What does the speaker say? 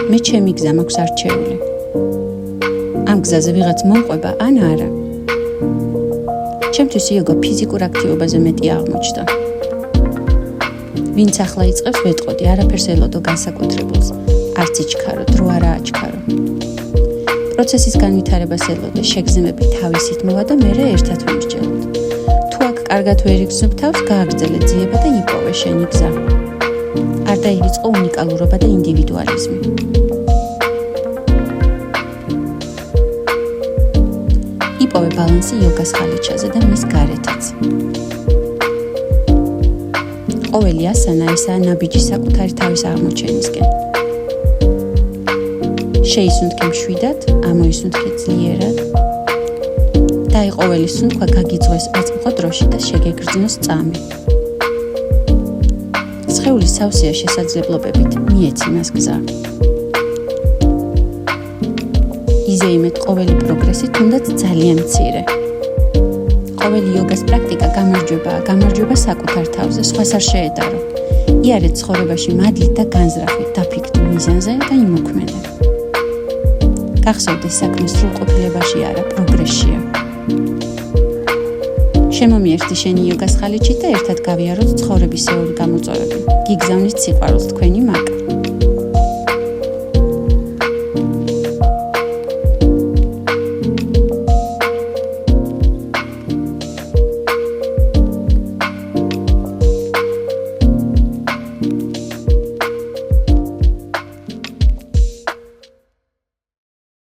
მე ჩემი გზა მაქვს არჩეული. ამ გზაზე ვიღაც მომყვება ან არა. ჩემთვის იოგა ფიზიკურ აქტივობაზე მეტი აღმოჩნდა. ვინც ახლა იწყებს ვეტყოდი, არაფერს ელოდო განსაკუთრებულს. არც იჩქარო, დრო არა აჩქარო. პროცესის განვითარებას ელოდე, შეგრძნებები თავისით მოვა და მერე ერთად ვიმსჯელოთ. თუ აქ კარგად ვერ იგრძნობ თავს, გააგრძელე ძიება და იპოვე შენი გზა. არ დაივიწყო უნიკალურობა და ინდივიდუალიზმი. იპოვე ბალანსი იოგას ხალიჩაზე და მის გარეთაც. ყოველი ასანა ესაა ნაბიჯი საკუთარი თავის აღმოჩენისკენ. შეისუნთქე მშვიდად, ამოისუნთქე ძლიერად. დაიყოველი სუნთქვა გაგიძღვეს აწმყო დროში და შეგეგრძნოს წამი. სხეულის სავსეა შესაძლებლობებით, მიეცინას გზა. იზეიმეთ ყოველი პროგრესი, თუნდაც ძალიან მცირე. ყოველი იოგას პრაქტიკა გამარჯვება საკუთარ თავზე, სხვას არ შეედარო. იარე ცხოვრებაში მადლით და განზრახვით, დაფიქრდ მიზანზე და იმოქმედე. გახსოვდეს საქმე სრულყოფილებაში არა, პროგრესშია. შემომიერთდი შენი იოგას ხალიჩით და ერთად გავიაროთ ცხოვრებისეული გამოწვევები. გიგზავნით სიყვარულს თქვენი მაკ.